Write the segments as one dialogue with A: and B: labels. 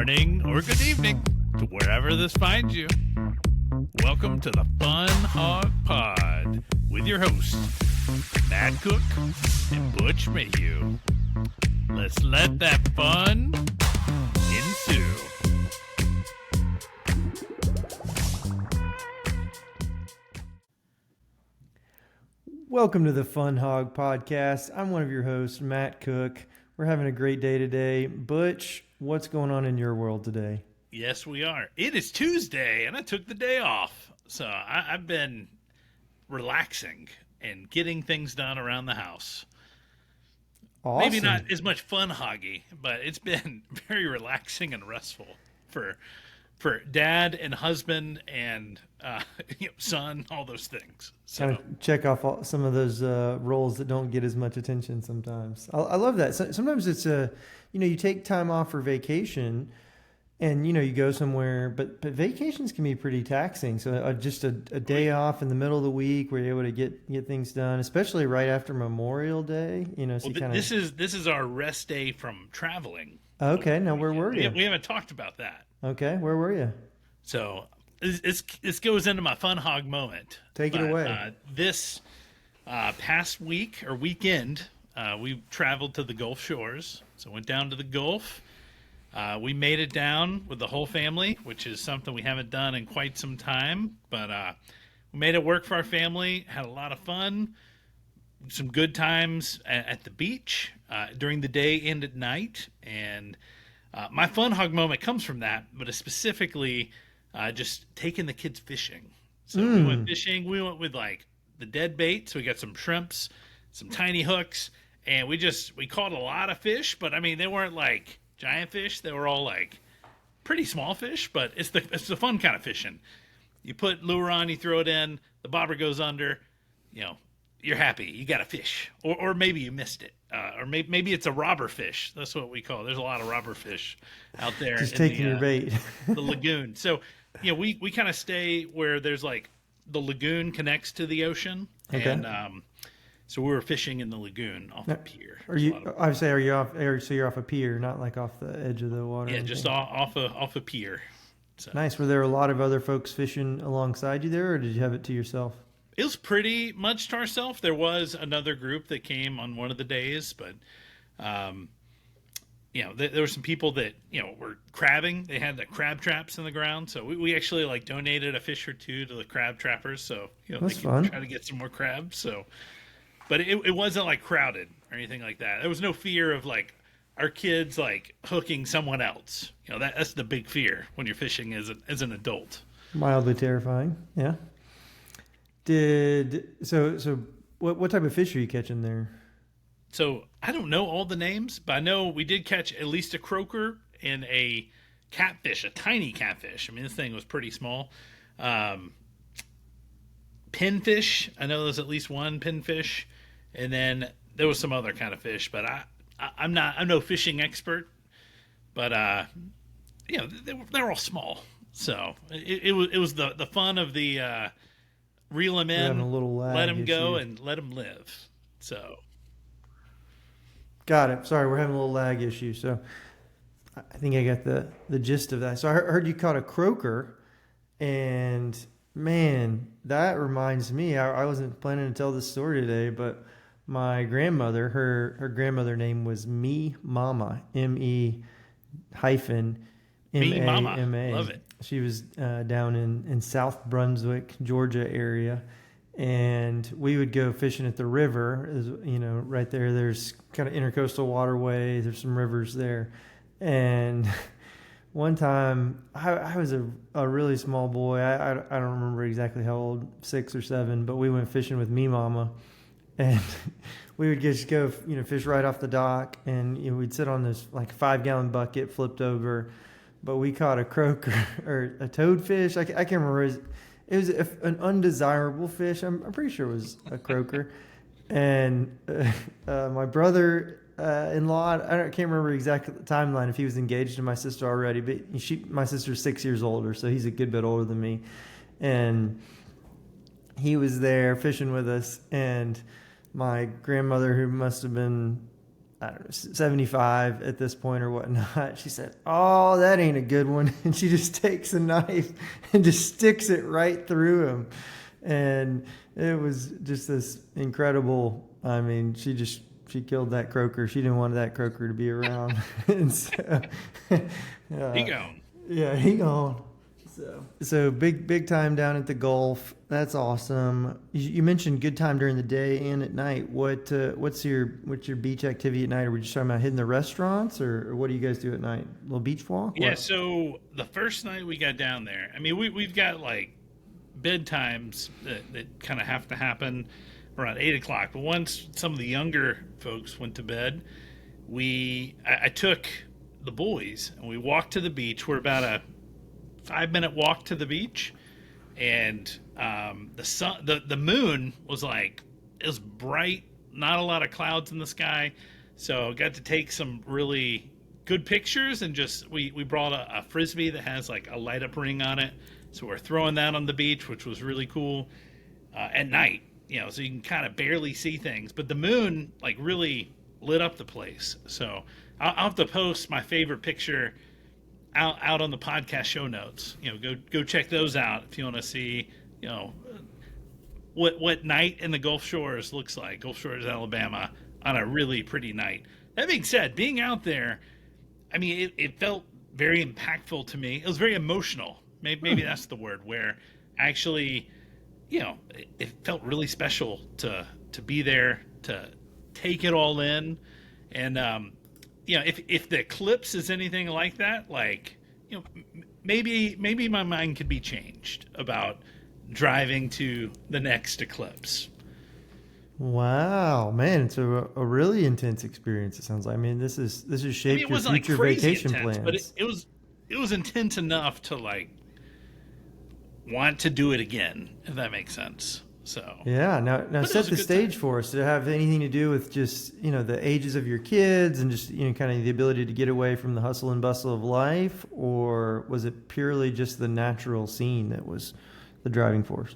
A: morning, or good evening to wherever this finds you. Welcome to the Fun Hog Pod with your hosts, Matt Cook and Butch Mayhew. Let's let that fun ensue.
B: Welcome to the Fun Hog Podcast. I'm one of your hosts, Matt Cook. We're having a great day today. Butch, what's going on in your world today?
A: Yes, we are. It is Tuesday, and I took the day off. So I've been relaxing and getting things done around the house.
B: Awesome.
A: Maybe not as much fun hoggy, but it's been very relaxing and restful for dad and husband and son, all those things. So
B: Kind of check off some of those roles that don't get as much attention sometimes. I love that. Sometimes it's you take time off for vacation and, you go somewhere, but vacations can be pretty taxing. So just a day off in the middle of the week where you're able to get things done, especially right after Memorial Day, so
A: this is our rest day from traveling.
B: Okay. Now where were you?
A: We haven't talked about that.
B: Okay. Where were you?
A: So this goes into my fun hog moment.
B: Take it away.
A: This past week or weekend, we traveled to the Gulf Shores. So went down to the Gulf. We made it down with the whole family, which is something we haven't done in quite some time. But we made it work for our family. Had a lot of fun. Some good times at the beach during the day and at night. And my fun hog moment comes from that, but it's specifically just taking the kids fishing. So we went fishing. We went with the dead bait. So we got some shrimps, some tiny hooks, and we caught a lot of fish. But I mean, they weren't like giant fish. They were all pretty small fish. But it's the fun kind of fishing. You put lure on, you throw it in, the bobber goes under. You're happy. You got a fish, or maybe you missed it, or maybe it's a robber fish. That's what we call it. There's a lot of robber fish out there.
B: Just taking your bait.
A: The lagoon. So, we kind of stay where there's the lagoon connects to the ocean,
B: okay.
A: And so we were fishing in the lagoon off a pier.
B: Are you off? So you're off a pier, not off the edge of the water.
A: Yeah, just off a pier. So.
B: Nice. Were there a lot of other folks fishing alongside you there, or did you have it to yourself?
A: It was pretty much to ourselves. There was another group that came on one of the days, but, there were some people that, were crabbing. They had the crab traps in the ground. So we actually donated a fish or two to the crab trappers. So,
B: That's
A: they
B: fun.
A: could try to get some more crabs. So, but it wasn't crowded or anything like that. There was no fear of our kids hooking someone else. That's the big fear when you're fishing as an adult.
B: Mildly terrifying. Yeah. What type of fish are you catching there?
A: So I don't know all the names, but I know we did catch at least a croaker and a catfish, a tiny catfish. I mean, this thing was pretty small. Pinfish, I know there's at least one pinfish, and then there was some other kind of fish. But I'm no fishing expert, but they're all small. So it was the fun of the. Reel them in, let them go, and let them live. So,
B: got it. Sorry, we're having a little lag issue. So, I think I got the gist of that. So, I heard you caught a croaker, and man, that reminds me. I wasn't planning to tell this story today, but my grandmother, her grandmother name was Me Mama, M-E hyphen M-A-M-A.
A: Love it.
B: She was down in South Brunswick, Georgia area, and we would go fishing at the river. Right there, there's kind of intercoastal waterways. There's some rivers there, and one time I was a really small boy. I don't remember exactly how old, 6 or 7, but we went fishing with Me Mama, and we would just go fish right off the dock, and we'd sit on this 5-gallon bucket flipped over. But we caught a croaker or a toadfish. I can't remember. It was an undesirable fish. I'm pretty sure it was a croaker. And my brother-in-law, I can't remember exactly the timeline if he was engaged to my sister already. But my sister's 6 years older, so he's a good bit older than me. And he was there fishing with us. And my grandmother, who must have been I don't know, 75 at this point or whatnot. She said, "Oh, that ain't a good one." And she just takes a knife and just sticks it right through him. And it was just this incredible. I mean, she killed that croaker. She didn't want that croaker to be around. And so,
A: He gone.
B: yeah, he gone. So big time down at the Gulf. That's awesome. You mentioned good time during the day and at night. What's your beach activity at night? Are we just talking about hitting the restaurants, or what do you guys do at night? A little beach walk?
A: Yeah,
B: What?
A: so the first night we got down there, I mean, we've got like bedtimes that kind of have to happen around 8 o'clock. But once some of the younger folks went to bed, I took the boys and we walked to the beach. We're about a 5 minute walk to the beach, and the moon was like, it was bright, not a lot of clouds in the sky, so got to take some really good pictures. And just we brought a frisbee that has like a light up ring on it, so we're throwing that on the beach, which was really cool at night, so you can kind of barely see things, but the moon like really lit up the place. So I'll have to post my favorite picture out on the podcast show notes. Go check those out if you want to see, what night in the Gulf Shores looks like. Gulf Shores, Alabama, on a really pretty night. That being said, being out there, I mean, it felt very impactful to me. It was very emotional. Maybe that's the word. Where actually, it felt really special to be there, to take it all in. And if the eclipse is anything like that, like, maybe my mind could be changed about driving to the next eclipse.
B: Wow, man, it's a really intense experience. It sounds like. I mean, this is
A: I mean,
B: shaped
A: it
B: your
A: wasn't like
B: future
A: crazy
B: vacation
A: intense, but
B: plans.
A: it was intense enough to like want to do it again, if that makes sense. So,
B: Yeah, now
A: but it
B: set
A: was a
B: the
A: good time.
B: stage for us. Did it have anything to do with just, the ages of your kids and just, kind of the ability to get away from the hustle and bustle of life? Or was it purely just the natural scene that was the driving force?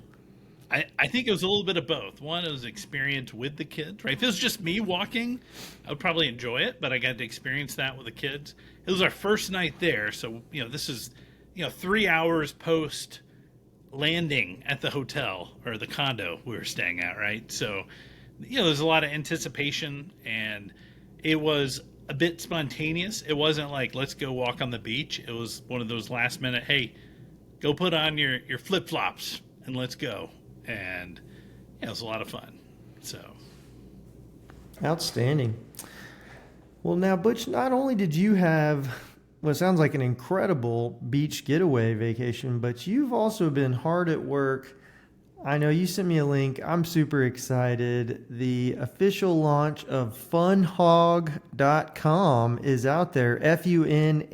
A: I think it was a little bit of both. One, it was experience with the kids, right? If it was just me walking, I would probably enjoy it, but I got to experience that with the kids. It was our first night there, so this is 3 hours post landing at the hotel or the condo we were staying at, right? So, there's a lot of anticipation, and it was a bit spontaneous. It wasn't like, let's go walk on the beach. It was one of those last minute, hey, go put on your flip flops and let's go. And it was a lot of fun. So,
B: Outstanding. Well, now, Butch, not only did you have what sounds like an incredible beach getaway vacation, but you've also been hard at work. I know you sent me a link. I'm super excited. The official launch of funhawg.com is out there. FUNHAWG,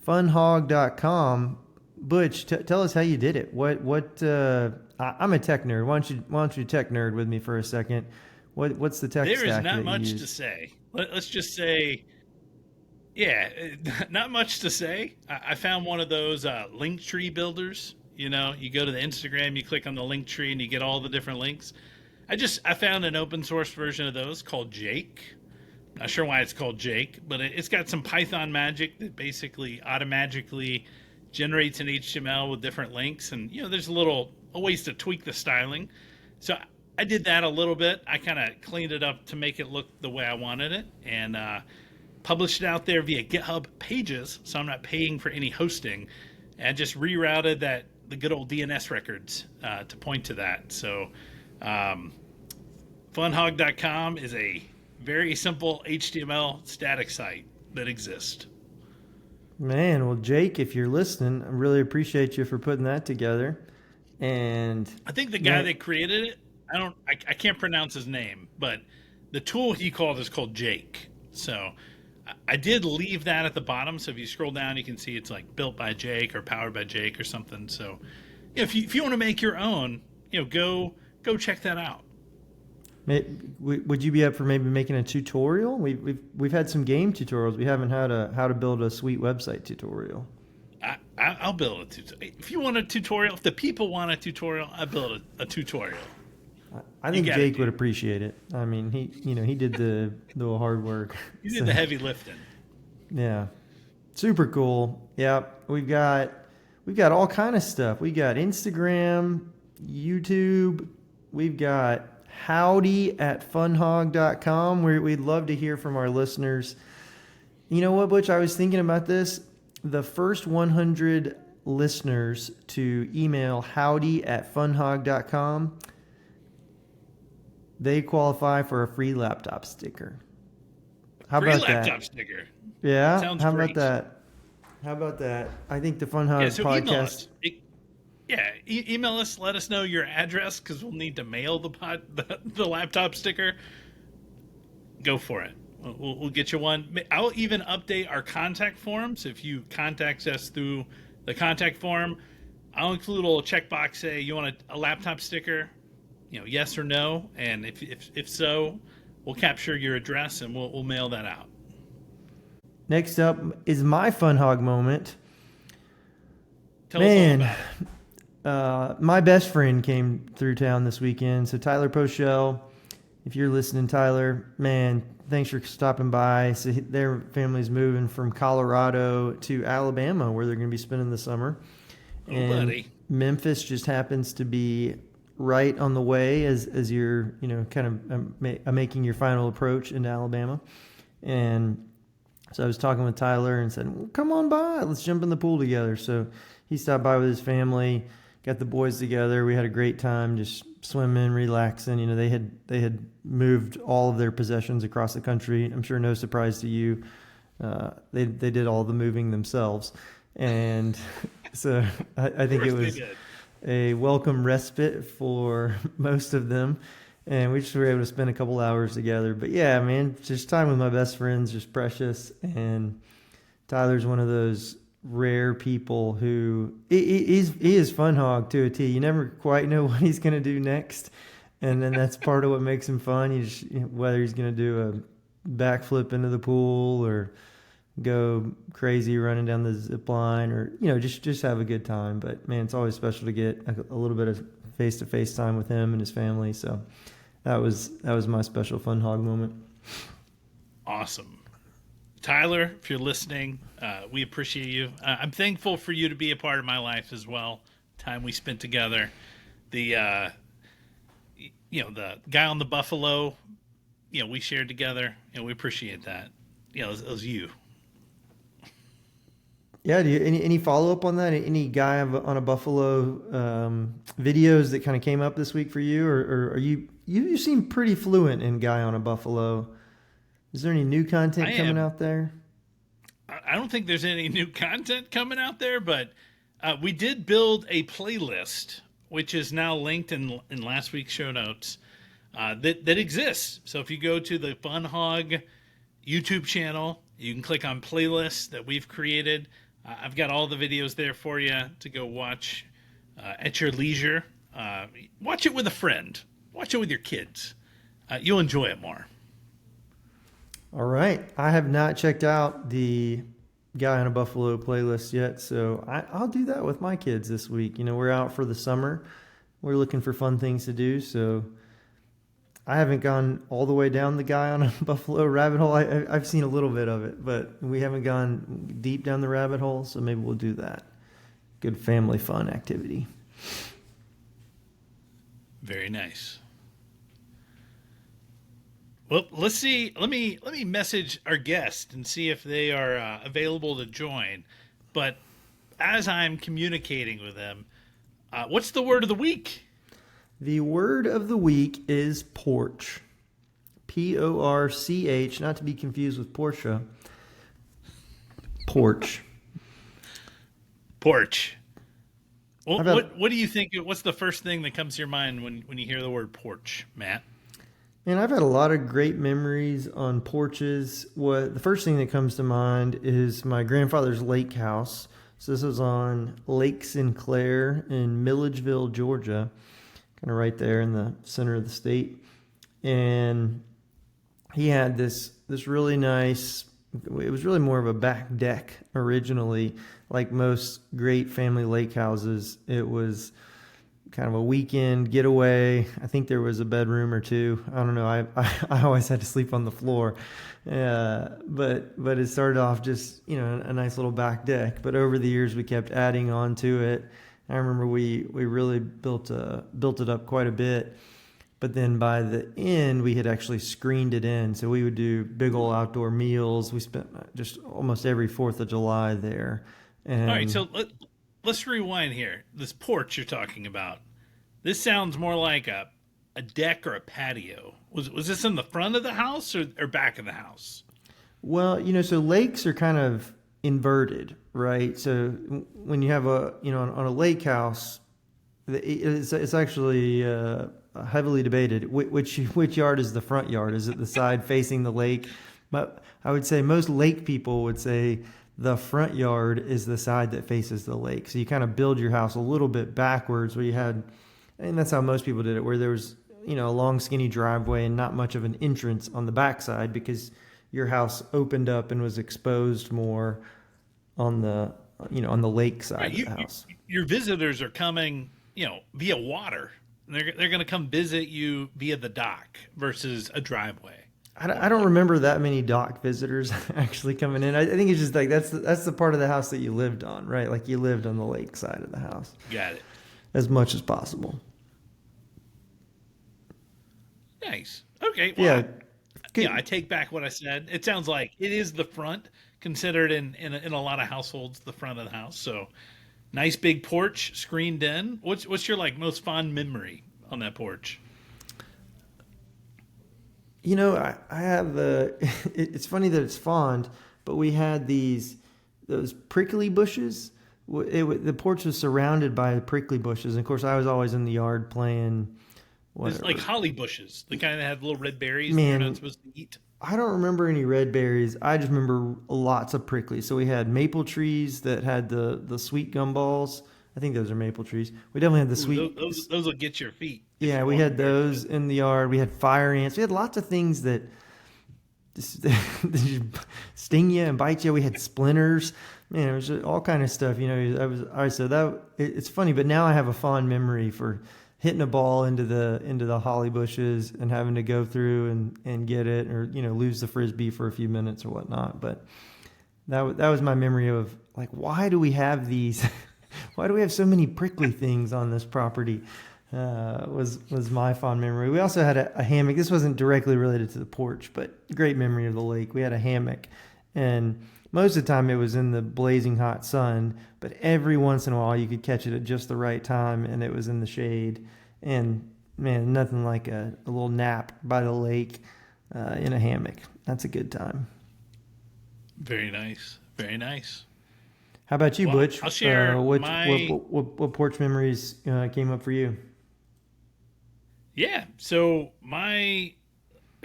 B: funhawg.com. Butch, tell us how you did it. I'm a tech nerd. Why don't you tech nerd with me for a second? What's the tech
A: there is
B: stack
A: not
B: that you
A: much to
B: use?
A: say. Let's just say, yeah, not much to say. I found one of those link tree builders. You go to the Instagram, you click on the link tree, and you get all the different links. I found an open source version of those called Jake. Not sure why it's called Jake, but it's got some Python magic that basically automatically generates an HTML with different links, and there's a ways to tweak the styling. So I did that a little bit. I kind of cleaned it up to make it look the way I wanted it, and published it out there via GitHub Pages, so I'm not paying for any hosting, and just rerouted the good old DNS records to point to that. So funhog.com is a very simple HTML static site that exists.
B: Man, well, Jake, if you're listening, I really appreciate you for putting that together. And
A: I think the guy
B: man,
A: that created it, I can't pronounce his name, but the tool he called is called Jake. So I did leave that at the bottom. So if you scroll down, you can see it's like built by Jake or powered by Jake or something. So if you want to make your own, go check that out.
B: would you be up for maybe making a tutorial? We've had some game tutorials. We haven't had a how to build a sweet website tutorial.
A: I'll build a tutorial. If you want a tutorial, if the people want a tutorial, I build a tutorial.
B: I
A: You
B: think
A: got
B: Jake
A: it,
B: would
A: dude.
B: appreciate it. I mean, he did the hard work.
A: You did
B: So
A: the heavy lifting.
B: yeah, super cool. Yeah, we've got all kind of stuff. We got Instagram, YouTube. We've got howdy@funhog.com where we'd love to hear from our listeners. You know what, Butch? I was thinking about this. The first 100 listeners to email howdy@funhog.com, they qualify for a free laptop sticker. How
A: Free
B: about that?
A: laptop sticker.
B: Yeah?
A: Sounds
B: How about
A: great.
B: that? How about that? I think the
A: Yeah,
B: Funhog
A: so email
B: podcast.
A: us. Yeah, email us. Let us know your address because we'll need to mail the laptop sticker. Go for it. We'll get you one. I'll even update our contact forms. If you contact us through the contact form, I'll include a little checkbox. Say you want a laptop sticker, yes or no, and if so, we'll capture your address and we'll mail that out.
B: Next up is my Funhog moment.
A: Tell us all
B: Man,
A: about it.
B: my best friend came through town this weekend. So Tyler Pochel, if you're listening, Tyler, man, thanks for stopping by. So their family's moving from Colorado to Alabama, where they're going to be spending the summer.
A: Oh,
B: And
A: buddy.
B: Memphis just happens to be right on the way as you're, kind of making your final approach into Alabama. And so I was talking with Tyler and said, well, come on by, let's jump in the pool together. So he stopped by with his family, got the boys together. We had a great time just swimming, relaxing. They had moved all of their possessions across the country. I'm sure no surprise to you. They did all the moving themselves. And so I think it was a welcome respite for most of them. And we just were able to spend a couple hours together. But yeah, man, just time with my best friends, just precious. And Tyler's one of those rare people who he is fun hog to a T. You never quite know what he's going to do next. And then that's part of what makes him fun. Whether he's going to do a backflip into the pool or go crazy running down the zip line or, just have a good time. But man, it's always special to get a little bit of face-to-face time with him and his family. So that was my special fun hog moment.
A: Awesome. Tyler, if you're listening, we appreciate you. I'm thankful for you to be a part of my life as well. Time we spent together. The guy on the buffalo, we shared together. We appreciate that. It was you.
B: Yeah. Do you any follow up on that? Any guy on a buffalo videos that kind of came up this week for you, or are you seem pretty fluent in guy on a buffalo? Is there any new content coming out there?
A: I don't think there's any new content coming out there, but we did build a playlist, which is now linked in last week's show notes, that exists. So if you go to the Fun Hog YouTube channel, you can click on playlists that we've created. I've got all the videos there for you to go watch at your leisure. Watch it with a friend. Watch it with your kids. You'll enjoy it more.
B: All right. I have not checked out the Guy on a Buffalo playlist yet, so I'll do that with my kids this week. We're out for the summer. We're looking for fun things to do, so I haven't gone all the way down the Guy on a Buffalo rabbit hole. I've seen a little bit of it, but we haven't gone deep down the rabbit hole, so maybe we'll do that. Good family fun activity.
A: Very nice. Well, let's see. Let me message our guest and see if they are available to join. But as I'm communicating with them, what's the word of the week?
B: The word of the week is porch. Porch, not to be confused with Porsche. Porch.
A: Porch. What do you think? What's the first thing that comes to your mind when you hear the word porch, Matt?
B: And I've had a lot of great memories on porches. The first thing that comes to mind is my grandfather's lake house. So this was on Lake Sinclair in Milledgeville, Georgia, kind of right there in the center of the state. And he had this really nice, it was really more of a back deck originally, like most great family lake houses. It was kind of a weekend getaway. I think there was a bedroom or two. I don't know. I always had to sleep on the floor. But it started off just, a nice little back deck. But over the years, we kept adding on to it. I remember we really built it up quite a bit. But then by the end, we had actually screened it in. So we would do big old outdoor meals. We spent just almost every 4th of July there.
A: All right,
B: And
A: so let's rewind here. This porch you're talking about. This sounds more like a deck or a patio. Was this in the front of the house or back of the house?
B: well, so lakes are kind of inverted, right? So when you have on a lake house, it's actually heavily debated which yard is the front yard. Is it the side facing the lake? But I would say most lake people would say the front yard is the side that faces the lake. So you kind of build your house a little bit backwards, where you had, and that's how most people did it, where there was a long skinny driveway and not much of an entrance on the backside, because your house opened up and was exposed more on the on the lake side
A: Right,
B: of the house.
A: your visitors are coming, via water. And they're going to come visit you via the dock versus a driveway.
B: I don't remember that many dock visitors actually coming in. I think it's just like that's the part of the house that you lived on, right? Like you lived on the lake side of the house
A: Got it.
B: as much as possible.
A: Nice. Okay. Well,
B: Yeah.
A: yeah, I take back what I said. It sounds like it is the front, considered in a lot of households the front of the house. So nice big porch screened in. What's your like most fond memory on that porch?
B: I have it's funny that it's fond, but we had those prickly bushes. The porch was surrounded by prickly bushes. And of course, I was always in the yard playing
A: It's like
B: whatever.
A: holly bushes, the kind that have little red berries that you're not
B: Man,
A: supposed to eat.
B: I don't remember any red berries. I just remember lots of prickly. So we had maple trees that had the sweet gumballs. I think those are maple trees. We definitely had the
A: Ooh,
B: sweet.
A: those will get your feet if
B: Yeah,
A: you're
B: we
A: walking
B: had those
A: barefoot.
B: in the yard. We had fire ants. We had lots of things that just, they just sting you and bite you. We had splinters. Man, it was just all kind of stuff. I so it's funny, but now I have a fond memory for hitting a ball into the holly bushes and having to go through and get it, or lose the frisbee for a few minutes or whatnot. But that was my memory of, like, why do we have these? Why do we have so many prickly things on this property? Was my fond memory. We also had a hammock. This wasn't directly related to the porch, but great memory of the lake. We had a hammock, and most of the time it was in the blazing hot sun, but every once in a while you could catch it at just the right time, and it was in the shade. And man, nothing like a little nap by the lake in a hammock. That's a good time.
A: Very nice. Very nice.
B: How about you,
A: Well,
B: Butch?
A: I'll share my
B: What porch memories came up for you?
A: Yeah. So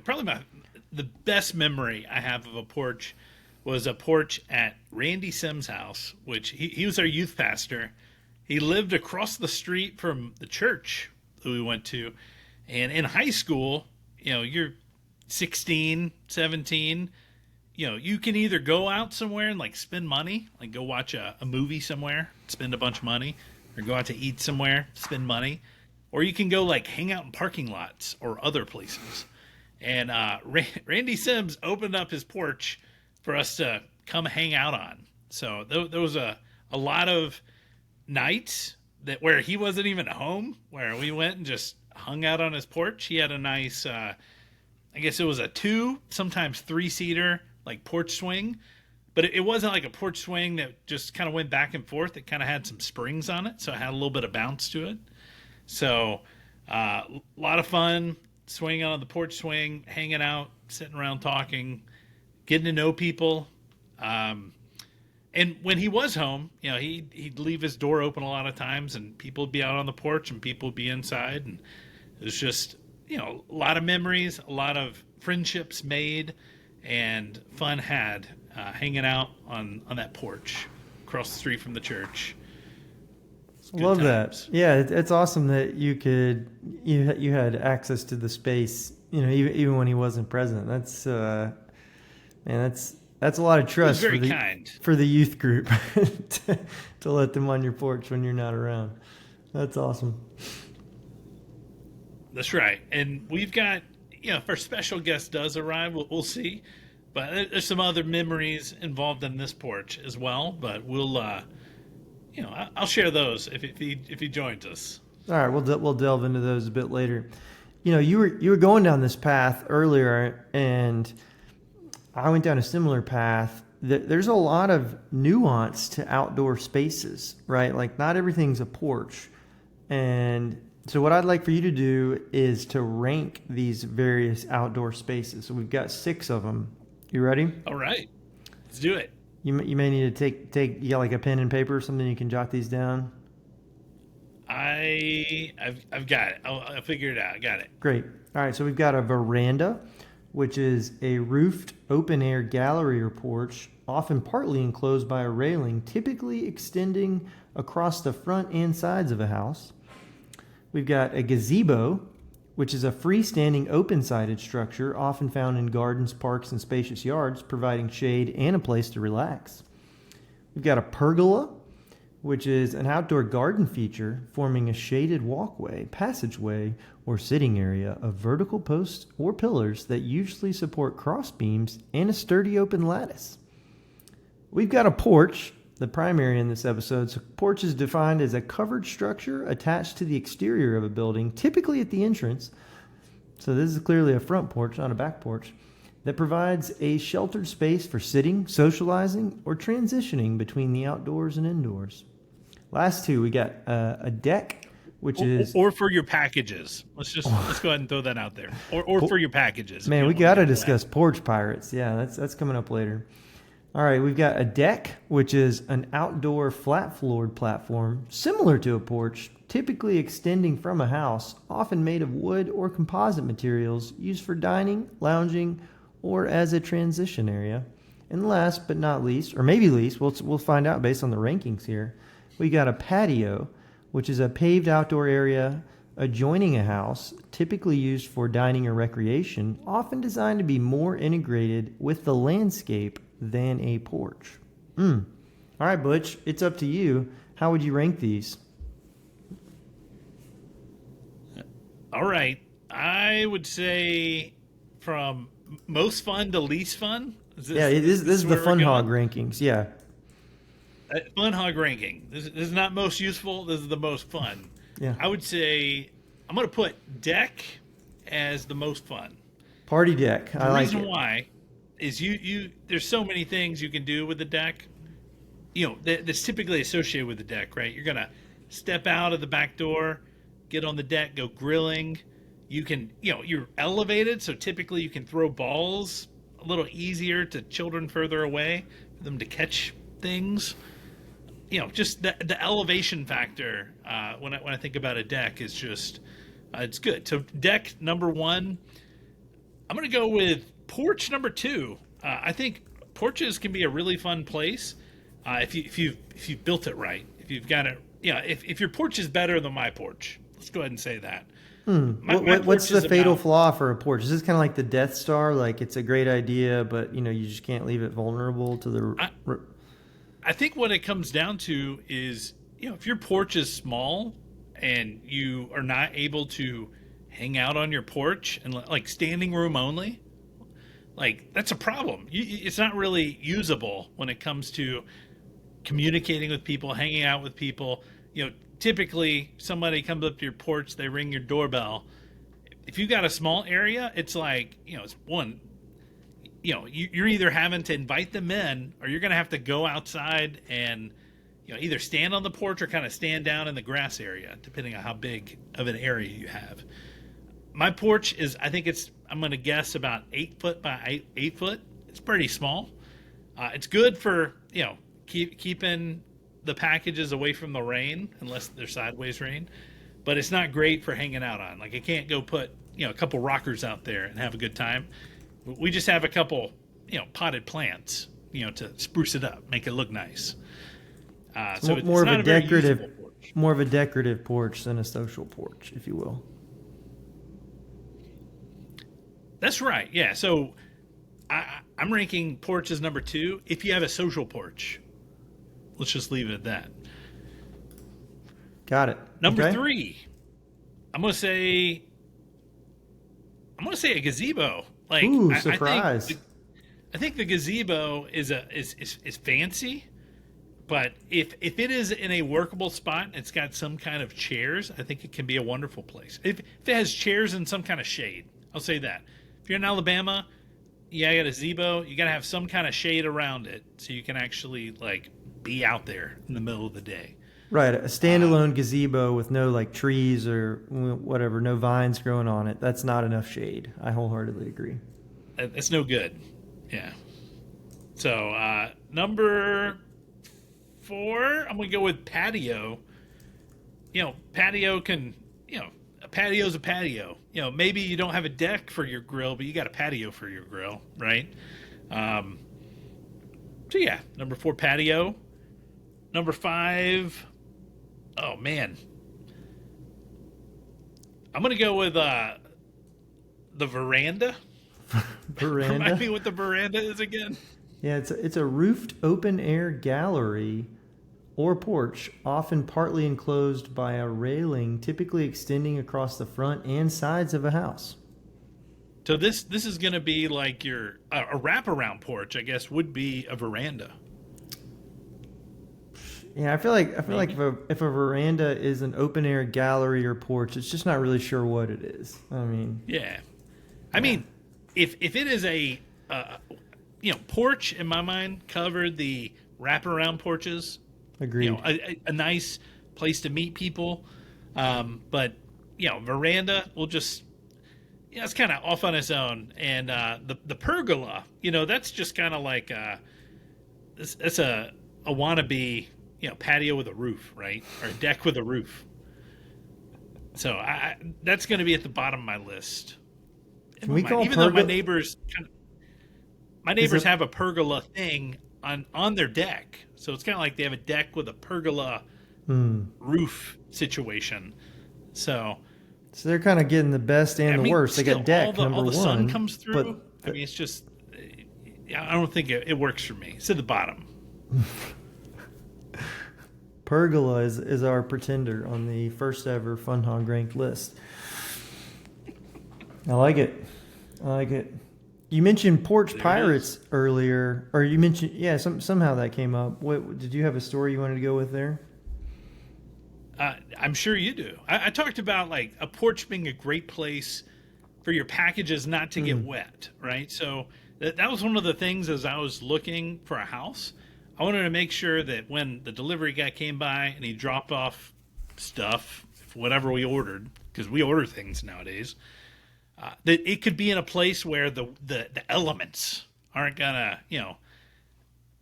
A: probably the best memory I have of a porch was a porch at Randy Sims' house, which he was our youth pastor. He lived across the street from the church that we went to. And in high school, you're 16, 17. You can either go out somewhere and like spend money, like go watch a movie somewhere, spend a bunch of money, or go out to eat somewhere, spend money, or you can go like hang out in parking lots or other places. And Randy Sims opened up his porch for us to come hang out on. So there was a lot of nights where he wasn't even home, where we went and just hung out on his porch. He had a nice, I guess it was a two, sometimes three-seater, like porch swing. But it wasn't like a porch swing that just kind of went back and forth. It kind of had some springs on it, so it had a little bit of bounce to it. So a lot of fun swinging on the porch swing, hanging out, sitting around talking, getting to know people. And when he was home, he'd leave his door open a lot of times, and people would be out on the porch and people would be inside. And it was just, a lot of memories, a lot of friendships made, and fun had hanging out on that porch across the street from the church. It's good
B: Love that.
A: times.
B: Yeah, it's awesome that you had access to the space. Even when he wasn't present. That's a lot of
A: It was
B: trust
A: very kind.
B: for the youth group to let them on your porch when you're not around. That's awesome.
A: That's right. And we've got, if our special guest does arrive, we'll see. But there's some other memories involved in this porch as well. But I'll share those if he joins us.
B: All right, we'll delve into those a bit later. You were going down this path earlier, and I went down a similar path. There's a lot of nuance to outdoor spaces, right? Like not everything's a porch. And so what I'd like for you to do is to rank these various outdoor spaces. So we've got 6 of them. You ready?
A: All right, let's do it.
B: You may need to take you got like a pen and paper or something you can jot these down.
A: I've got it. I'll figure it out. I got it.
B: Great. All right, so we've got a veranda, which is a roofed open air gallery or porch, often partly enclosed by a railing, typically extending across the front and sides of a house. We've got a gazebo, which is a freestanding open-sided structure often found in gardens, parks, and spacious yards, providing shade and a place to relax. We've got a pergola, which is an outdoor garden feature forming a shaded walkway, passageway, or sitting area of vertical posts or pillars that usually support cross beams and a sturdy open lattice. We've got a porch, the primary in this episode. So porch is defined as a covered structure attached to the exterior of a building, typically at the entrance. So this is clearly a front porch, not a back porch, that provides a sheltered space for sitting, socializing, or transitioning between the outdoors and indoors. Last 2, we got a deck, which is
A: or for your packages. Let's go ahead and throw that out there. Or for your packages.
B: Man, we got to discuss porch pirates. Yeah, that's coming up later. All right, we've got a deck, which is an outdoor flat-floored platform similar to a porch, typically extending from a house, often made of wood or composite materials used for dining, lounging, or as a transition area. And last but not least, or maybe least, we'll find out based on the rankings here, we got a patio, which is a paved outdoor area adjoining a house, typically used for dining or recreation, often designed to be more integrated with the landscape than a porch. All right, Butch, it's up to you. How would you rank these?
A: All right. I would say from most fun to least fun.
B: This is the Fun Hog rankings. Yeah.
A: Fun Hog ranking. This is not most useful. This is the most fun.
B: Yeah.
A: I would say I'm going to put deck as the most fun.
B: Party deck. I like it.
A: The reason why is you there's so many things you can do with the deck. That's typically associated with the deck, right? You're going to step out of the back door, get on the deck, go grilling. You can, you're elevated, so typically you can throw balls a little easier to children further away for them to catch things. Just the elevation factor when I think about a deck is just it's good. So deck number 1, I'm going to go with porch number 2. I think porches can be a really fun place if you've built it right. If you've got it, if your porch is better than my porch, let's go ahead and say that.
B: What's the fatal flaw for a porch? Is this kind of like the Death Star? Like it's a great idea, but you just can't leave it vulnerable to the.
A: I think what it comes down to is, if your porch is small and you are not able to hang out on your porch and like standing room only, like that's a problem. It's not really usable when it comes to communicating with people, hanging out with people. Typically somebody comes up to your porch, they ring your doorbell. If you've got a small area, it's like, it's one. You're either having to invite them in or you're going to have to go outside and, either stand on the porch or kind of stand down in the grass area, depending on how big of an area you have. My porch is, I'm going to guess about 8 foot by 8 foot. It's pretty small. It's good for, keeping the packages away from the rain, unless they're sideways rain, but it's not great for hanging out on. Like I can't go put, a couple rockers out there and have a good time. We just have a couple, potted plants, to spruce it up, make it look nice. So it's
B: more of
A: not
B: a decorative,
A: very usable porch.
B: more of a decorative porch than a social porch, if you will.
A: That's right. Yeah. So I'm ranking porch as number 2. If you have a social porch, let's just leave it at that.
B: Got it.
A: Number
B: Okay.
A: three, I'm gonna say a gazebo. Like
B: Ooh,
A: I think
B: surprise.
A: the gazebo is fancy, but if it is in a workable spot, it's got some kind of chairs. I think it can be a wonderful place. If it has chairs and some kind of shade, I'll say that. If you're in Alabama, yeah, I got a gazebo. You got to have some kind of shade around it so you can actually like be out there in the middle of the day.
B: Right, a
A: Uh,
B: standalone gazebo with no like trees or whatever, no vines growing on it. That's not enough shade. I wholeheartedly agree.
A: it's no good. Yeah. So number four, I'm gonna go with patio. Patio can, a patio's a patio. Maybe you don't have a deck for your grill, but you got a patio for your grill, right? Um, so yeah, number four, patio. Number five, oh man, I'm gonna go with the veranda. Remind
B: Veranda.
A: me what the veranda is again.
B: Yeah, it's a roofed open air gallery or porch, often partly enclosed by a railing, typically extending across the front and sides of a house.
A: So this is gonna be like your a wraparound porch, I guess, would be a veranda,
B: Yeah, I feel like
A: maybe.
B: if a veranda is an open air gallery or porch, it's just not really sure what it is. I mean,
A: Yeah, I
B: yeah,
A: mean, if it is a porch in my mind covered the wraparound porches,
B: agreed.
A: a nice place to meet people, but veranda will just it's kind of off on its own, and the pergola, that's just kind of like it's a wannabe patio with a roof, right, or a deck with a roof. So that's going to be at the bottom of my list in
B: Can
A: my
B: we
A: mind.
B: call
A: Even though
B: pergola?
A: my
B: Is
A: neighbors
B: it
A: have a pergola thing on their deck, so it's kind of like they have a deck with a pergola
B: Hmm.
A: roof situation. So
B: So they're kind of getting the best and
A: I
B: the
A: mean,
B: worst. They
A: still,
B: got deck
A: all
B: number
A: the sun
B: one,
A: comes through.
B: but
A: I mean, it's just I don't think it works for me. It's at the bottom.
B: pergola is our pretender on the first ever Fun Hog ranked list. I like it. I like it. You mentioned Porch
A: There it is.
B: Pirates earlier, or you mentioned yeah, somehow that came up. What did you have a story you wanted to go with there?
A: I'm sure you do. I talked about like a porch being a great place for your packages not to get
B: Hmm.
A: wet, right? So that was one of the things as I was looking for a house. I wanted to make sure that when the delivery guy came by and he dropped off stuff, whatever we ordered, because we order things nowadays, that it could be in a place where the elements aren't gonna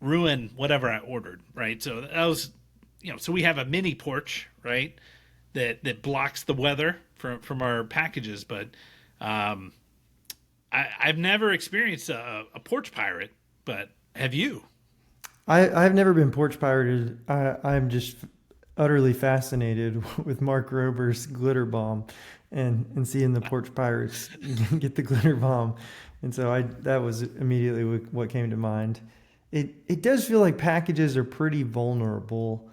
A: ruin whatever I ordered, right? So that was so we have a mini porch, right, that blocks the weather from our packages, but um, I've never experienced a porch pirate, but have you?
B: I've never been porch pirated. I'm just utterly fascinated with Mark Rober's glitter bomb, and seeing the porch pirates get the glitter bomb, and so I that was immediately what came to mind. It does feel like packages are pretty vulnerable,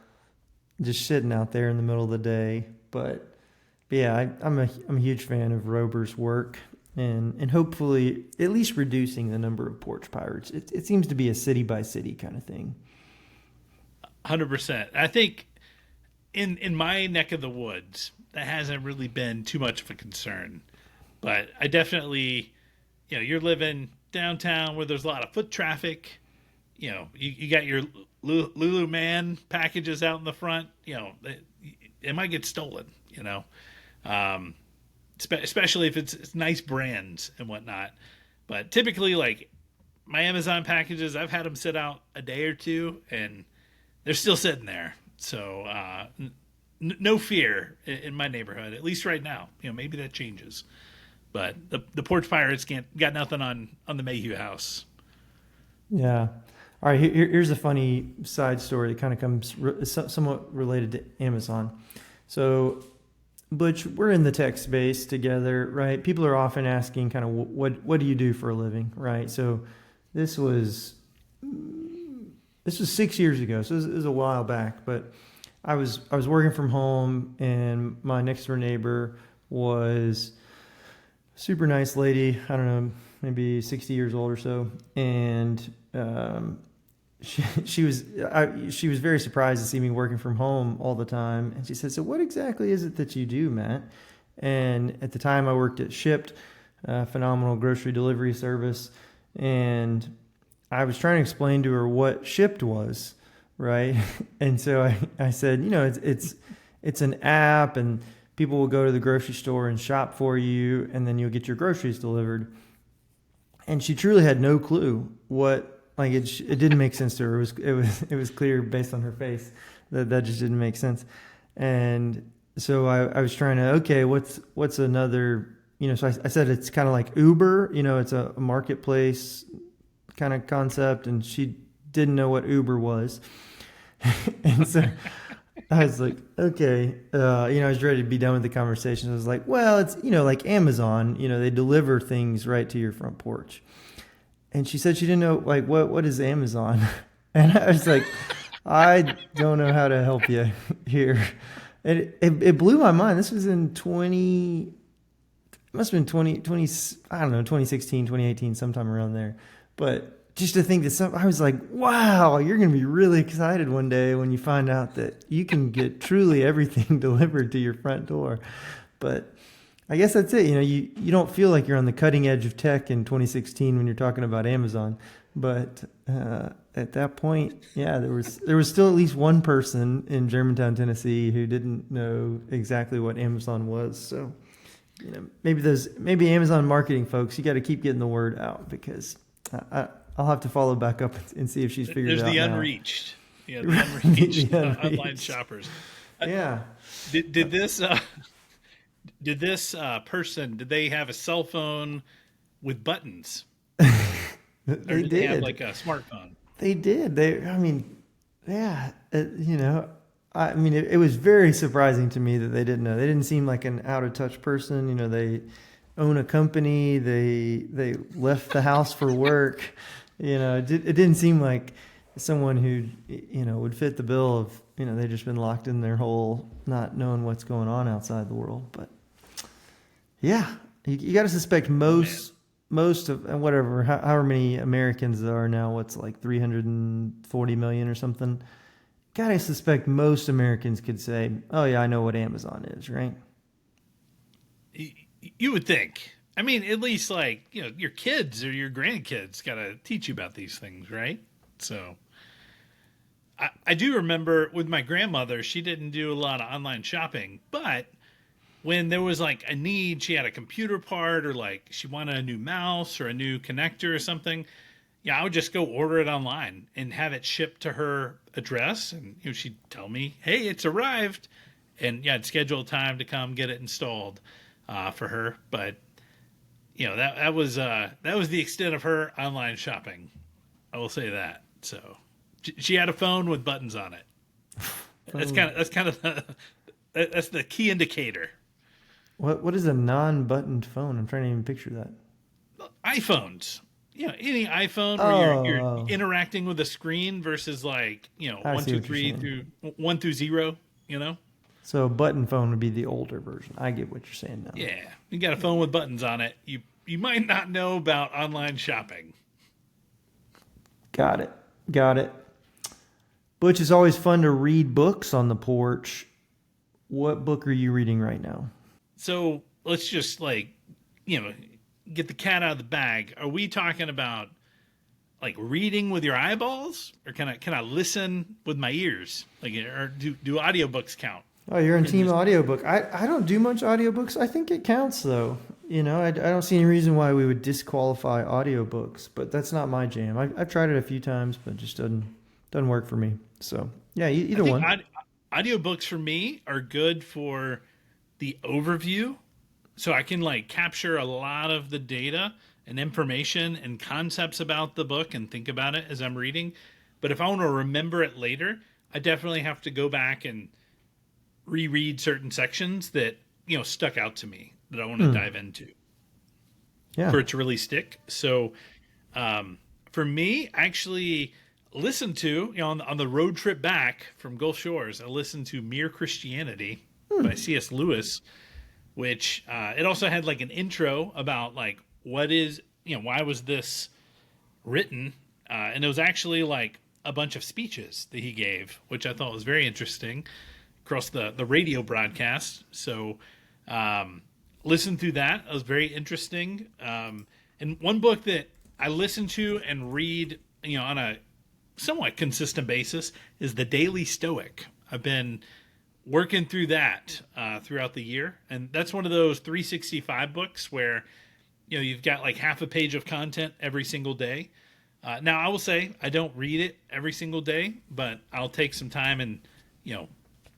B: just sitting out there in the middle of the day. But yeah, I'm a huge fan of Rober's work. And hopefully at least reducing the number of porch pirates. It seems to be a city by city kind of thing.
A: 100%. I think in my neck of the woods, that hasn't really been too much of a concern. But I definitely, you're living downtown where there's a lot of foot traffic. You got your Lulu Man packages out in the front. It might get stolen. Um, Especially if it's nice brands and whatnot. But typically, like my Amazon packages, I've had them sit out a day or two, and they're still sitting there. So no fear in my neighborhood, at least right now. Maybe that changes. But the porch pirates can't got nothing on the Mayhew house.
B: Yeah. All right. Here's a funny side story that kind of comes somewhat related to Amazon. So, Butch, we're in the tech space together, right? People are often asking, kind of, what do you do for a living, right? So, this was 6 years ago, so it was a while back. But I was working from home, and my next door neighbor was super nice lady. I don't know, maybe 60 years old or so, and she was very surprised to see me working from home all the time, and she said, "So what exactly is it that you do, Matt?" And at the time, I worked at Shipped, a phenomenal grocery delivery service, and I was trying to explain to her what Shipped was, right? And so I said, it's an app, and people will go to the grocery store and shop for you, and then you'll get your groceries delivered. And she truly had no clue what, like, it didn't make sense to her. It was clear based on her face that just didn't make sense. And so I was trying to, okay, what's another, so I said it's kind of like Uber, it's a marketplace kind of concept, and she didn't know what Uber was. And so I was like, okay, I was ready to be done with the conversation. I was like, well, it's, like Amazon, they deliver things right to your front porch. And she said she didn't know, like, what is Amazon? And I was like, I don't know how to help you here. And it blew my mind. This was in it must have been 2020, I don't know, 2016, 2018, sometime around there. But just to think that I was like, wow, you're going to be really excited one day when you find out that you can get truly everything delivered to your front door. But I guess that's it. You don't feel like you're on the cutting edge of tech in 2016 when you're talking about Amazon. But at that point, yeah, there was still at least one person in Germantown, Tennessee, who didn't know exactly what Amazon was. So, maybe Amazon marketing folks, you got to keep getting the word out, because I'll have to follow back up and see if she's figured
A: There's
B: it out
A: the
B: now.
A: unreached. Yeah, the unreached,
B: The
A: online
B: unreached.
A: shoppers.
B: Yeah,
A: Did this person, did they have a cell phone with buttons, or
B: they
A: did they have
B: did.
A: like a smartphone?
B: They did. I mean, yeah, it was very surprising to me that they didn't know. They didn't seem like an out of touch person. They own a company. They left the house for work. It didn't seem like someone who would fit the bill of they just been locked in their hole, not knowing what's going on outside the world. But yeah, you got to suspect
A: Oh man.
B: most of whatever however many Americans there are now. What's like 340 million or something. Got to suspect most Americans could say, "Oh yeah, I know what Amazon is," right?
A: You would think. I mean, at least like, your kids or your grandkids got to teach you about these things, right? So I do remember with my grandmother, she didn't do a lot of online shopping, but when there was like a need, she had a computer part, or like she wanted a new mouse or a new connector or something. Yeah, I would just go order it online and have it shipped to her address, and she'd tell me, "Hey, it's arrived," and yeah, I'd schedule a time to come get it installed for her. But that was the extent of her online shopping. I will say that. So she had a phone with buttons on it.
B: Phone.
A: That's kind of that's the key indicator.
B: What is a non-buttoned phone? I'm trying to even picture that.
A: iPhones. Any iPhone where you're
B: Oh,
A: interacting with a screen versus like
B: I
A: one
B: see
A: two
B: what you're
A: three
B: saying.
A: through 1 through 0. You know,
B: So a button phone would be the older version. I get what you're saying now.
A: yeah, you got a phone with buttons on it. You might not know about online shopping.
B: Got it. Got it. Butch, it's always fun to read books on the porch. What book are you reading right now?
A: So let's just like you know get the cat out of the bag. Are we talking about like reading with your eyeballs, or can I listen with my ears? Like, or do audiobooks count
B: Oh, you're in
A: in
B: team
A: this?
B: audiobook. I don't do much audiobooks. I think it counts though. I don't see any reason why we would disqualify audiobooks, but that's not my jam. I've tried it a few times, but it just doesn't work for me. So yeah,
A: I
B: either
A: think
B: one.
A: audiobooks for me are good for the overview, so I can like capture a lot of the data and information and concepts about the book and think about it as I'm reading. But if I want to remember it later, I definitely have to go back and reread certain sections that stuck out to me that I want to
B: Hmm.
A: dive into
B: Yeah.
A: for it to really stick. So for me, actually, listened to, on the road trip back from Gulf Shores, I listened to Mere Christianity by C.S. Lewis, which it also had like an intro about like what is, why was this written, and it was actually like a bunch of speeches that he gave, which I thought was very interesting across the radio broadcast. So listened through that. It was very interesting. And one book that I listen to and read, on a somewhat consistent basis is The Daily Stoic. I've been working through that throughout the year, and that's one of those 365 books where you've got like half a page of content every single day. Now I will say I don't read it every single day, but I'll take some time and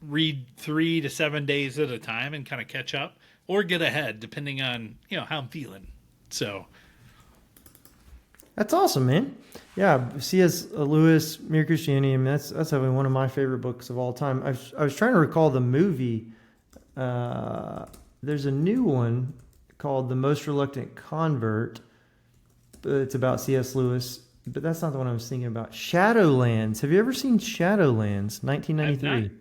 A: read 3 to 7 days at a time and kind of catch up or get ahead depending on how I'm feeling. So
B: That's awesome, man. Yeah, C.S. Lewis, Mere Christianity. I mean, that's probably one of my favorite books of all time. I was trying to recall the movie. There's a new one called The Most Reluctant Convert. It's about C.S. Lewis, but that's not the one I was thinking about. Shadowlands. Have you ever seen Shadowlands? 1993.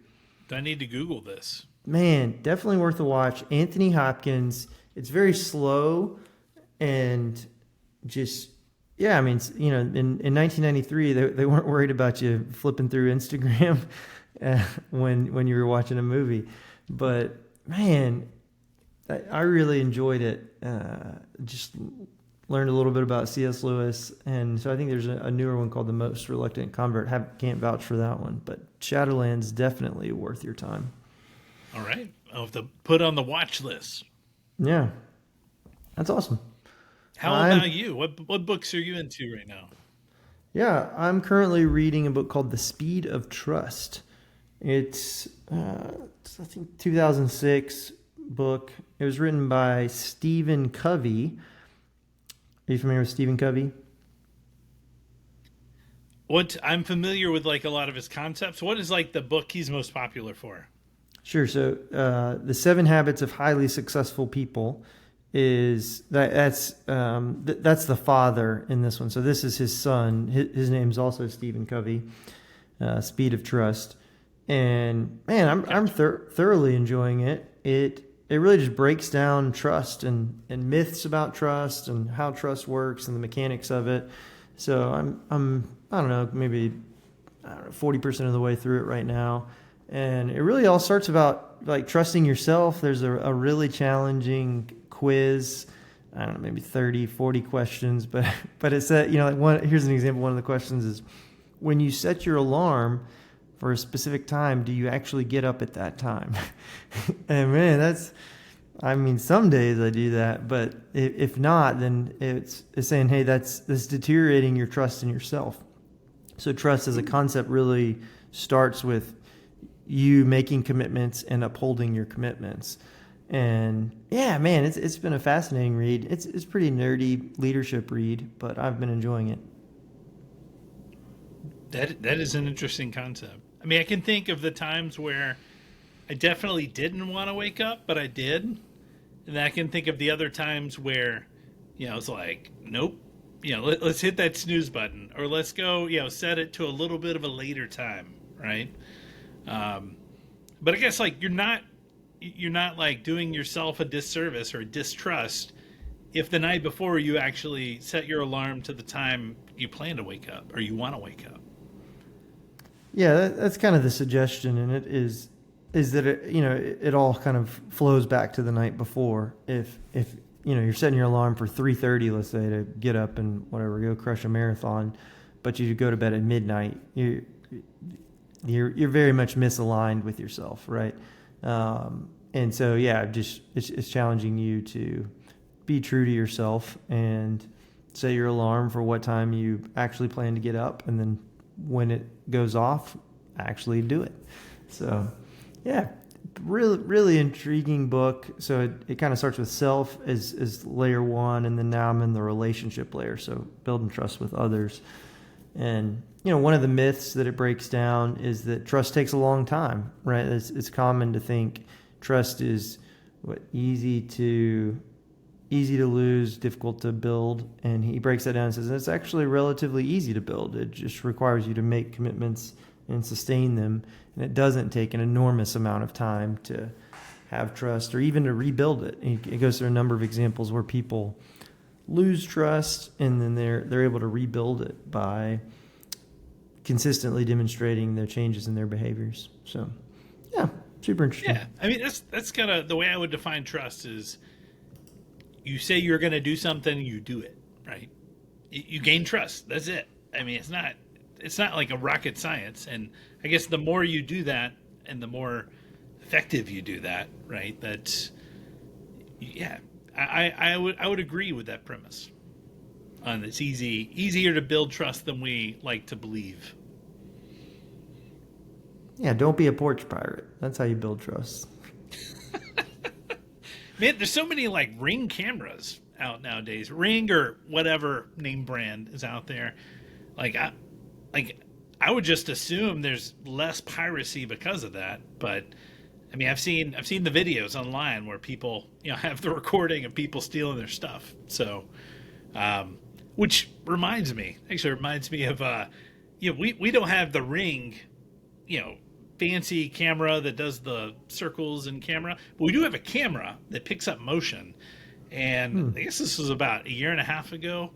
A: Do I need to Google this?
B: Man, definitely worth a watch. Anthony Hopkins. It's very slow and just, yeah, I mean, in 1993, they weren't worried about you flipping through Instagram when you were watching a movie. But man, I really enjoyed it. Just learned a little bit about C.S. Lewis, and so I think there's a newer one called The Most Reluctant Convert. Can't vouch for that one, but Shadowlands definitely worth your time.
A: All right, I'll have to put on the watch list.
B: Yeah, that's awesome.
A: How about you? What books are you into right now?
B: Yeah, I'm currently reading a book called The Speed of Trust. It's I think 2006 book. It was written by Stephen Covey. Are you familiar with Stephen Covey?
A: I'm familiar with like a lot of his concepts. What is like the book he's most popular for?
B: Sure. So, The 7 Habits of Highly Successful People is that's the father in this one. So this is his son. His name's also Stephen Covey. Speed of Trust, and man, I'm thoroughly enjoying it. It really just breaks down trust and myths about trust and how trust works and the mechanics of it. So I don't know, maybe 40% of the way through it right now. And it really all starts about like trusting yourself. There's a really challenging quiz. I don't know, maybe 30, 40 questions, but it's that, here's an example. One of the questions is, when you set your alarm for a specific time, do you actually get up at that time? And man, some days I do that, but if not, then it's saying, hey, that's deteriorating your trust in yourself. So trust as a concept really starts with you making commitments and upholding your commitments. And yeah, man, it's been a fascinating read. It's pretty nerdy leadership read, but I've been enjoying it.
A: That is an interesting concept. I mean, I can think of the times where I definitely didn't want to wake up, but I did. And I can think of the other times where, it's like, nope, let's hit that snooze button, or let's go, set it to a little bit of a later time, right? But I guess like you're not like doing yourself a disservice or a distrust if the night before you actually set your alarm to the time you plan to wake up or you want to wake up.
B: Yeah, that's kind of the suggestion, and it is that it all kind of flows back to the night before. If you're setting your alarm for 3:30, let's say, to get up and whatever, go crush a marathon, but you go to bed at midnight, you're very much misaligned with yourself, right? And so yeah, it's challenging you to be true to yourself and set your alarm for what time you actually plan to get up, and then when it goes off, actually do it. So yeah, really, really intriguing book. So it kind of starts with self as layer one, and then now I'm in the relationship layer. So building trust with others. And, one of the myths that it breaks down is that trust takes a long time, right? It's common to think trust is easy to easy to lose, difficult to build. And he breaks that down and says it's actually relatively easy to build. It just requires you to make commitments and sustain them. And it doesn't take an enormous amount of time to have trust or even to rebuild it. It goes through a number of examples where people lose trust and then they're able to rebuild it by consistently demonstrating their changes in their behaviors. So, yeah, super interesting.
A: Yeah, I mean that's kind of the way I would define trust is you say you're going to do something, you do it, right? You gain trust. That's it. I mean, it's not like a rocket science. And I guess the more you do that, and the more effective you do that, right? That's yeah. I would agree with that premise. On it's easier to build trust than we like to believe.
B: Yeah, don't be a porch pirate. That's how you build trust.
A: Man, there's so many like Ring cameras out nowadays. Ring or whatever name brand is out there. Like I would just assume there's less piracy because of that. But I mean, I've seen the videos online where people have the recording of people stealing their stuff. So, which reminds me of we don't have the Ring, fancy camera that does the circles and camera, but we do have a camera that picks up motion. And I guess this was about a year and a half ago.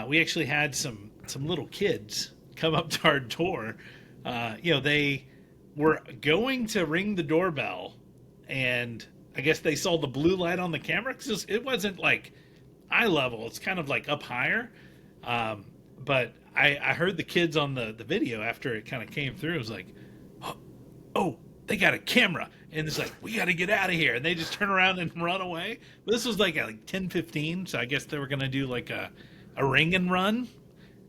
A: We actually had some little kids come up to our door. They were going to ring the doorbell, and I guess they saw the blue light on the camera because it wasn't like eye level; it's kind of like up higher. But I heard the kids on the video after it kind of came through. It was like, oh, they got a camera. And it's like, we got to get out of here. And they just turn around and run away. But this was like at 10:15. So I guess they were going to do like a ring and run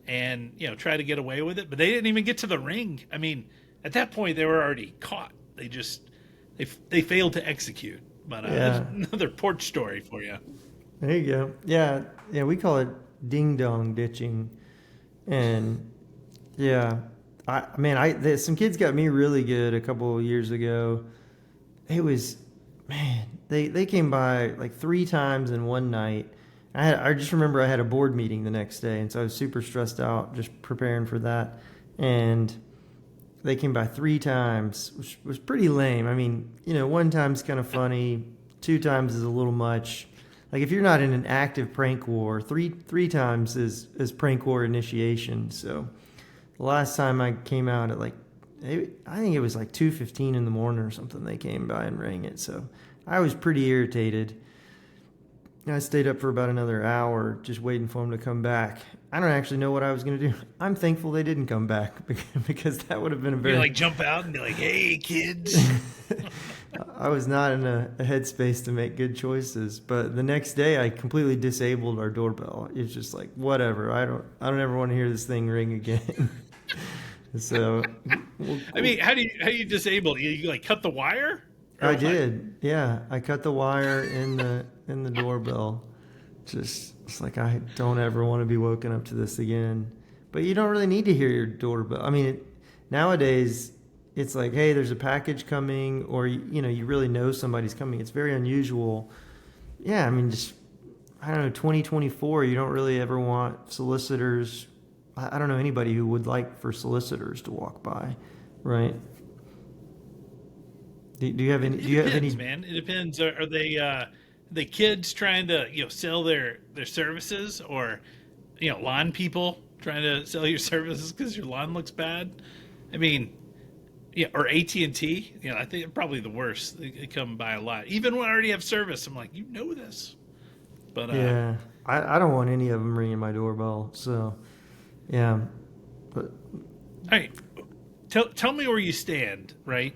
A: and, try to get away with it. But they didn't even get to the ring. I mean, at that point, they were already caught. They failed to execute. But that's another porch story for you.
B: There you go. Yeah, we call it ding-dong ditching. And, yeah, some kids got me really good a couple of years ago. It was, man, they came by like 3 times in one night. I just remember I had a board meeting the next day, and so I was super stressed out just preparing for that. And they came by 3 times, which was pretty lame. I mean, 1 time's kind of funny, 2 times is a little much. Like if you're not in an active prank war, three times is prank war initiation. So the last time I came out at I think it was like 2:15 in the morning or something. They came by and rang it. So I was pretty irritated. I stayed up for about another hour just waiting for them to come back. I don't actually know what I was going to do. I'm thankful they didn't come back because that would have been a very...
A: You jump out and be like, hey, kids.
B: I was not in a headspace to make good choices. But the next day, I completely disabled our doorbell. It's just like, whatever. I don't ever want to hear this thing ring again. So...
A: I mean, how do you disable it? You cut the wire?
B: I did. Yeah, I cut the wire in the doorbell. It's like I don't ever want to be woken up to this again. But you don't really need to hear your doorbell. I mean, nowadays it's like, hey, there's a package coming, or you really know somebody's coming. It's very unusual. Yeah, I mean, just I don't know, 2024. You don't really ever want solicitors. I don't know anybody who would like for solicitors to walk by, right? Do you have any?
A: It depends, man. It depends. Are they kids trying to sell their services, or lawn people trying to sell your services because your lawn looks bad? I mean, or AT&T. I think they're probably the worst. They come by a lot. Even when I already have service, I'm like, this. But
B: yeah, I don't want any of them ringing my doorbell. So yeah, but
A: all right, tell me where you stand. Right.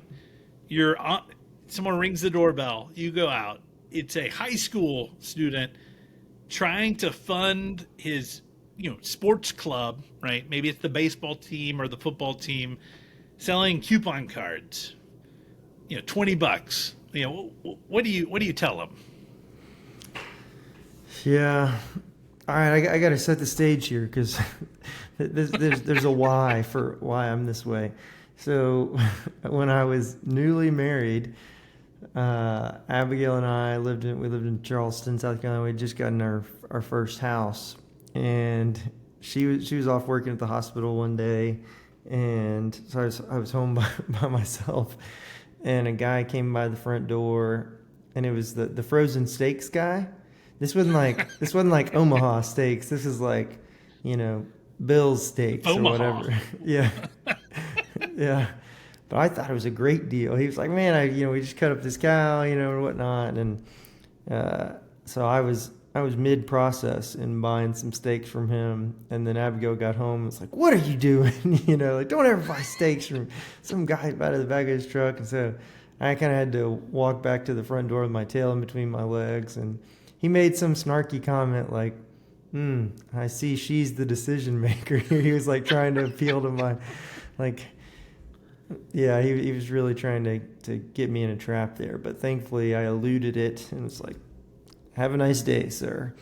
A: You're on, someone rings the doorbell, you go out. It's a high school student trying to fund his, sports club, right? Maybe it's the baseball team or the football team, selling coupon cards. $20. What do you tell them?
B: Yeah. All right, I got to set the stage here because there's a why for why I'm this way. So when I was newly married, Abigail and I we lived in Charleston, South Carolina. We had just gotten our first house, and she was off working at the hospital one day, and so I was home by myself, and a guy came by the front door, and it was the frozen steaks guy. This wasn't like Omaha steaks. This is like, Bill's steaks or
A: Omaha.
B: whatever. Yeah. Yeah. But I thought it was a great deal. He was like, man, we just cut up this cow, or whatnot. And so I was mid process in buying some steaks from him. And then Abigail got home and was like, what are you doing? Like, don't ever buy steaks from some guy out of the back of his truck. And so I kind of had to walk back to the front door with my tail in between my legs. And he made some snarky comment like, I see she's the decision maker. He was like trying to appeal to my, like, yeah, he was really trying to get me in a trap there. But thankfully I eluded it and was like, have a nice day, sir.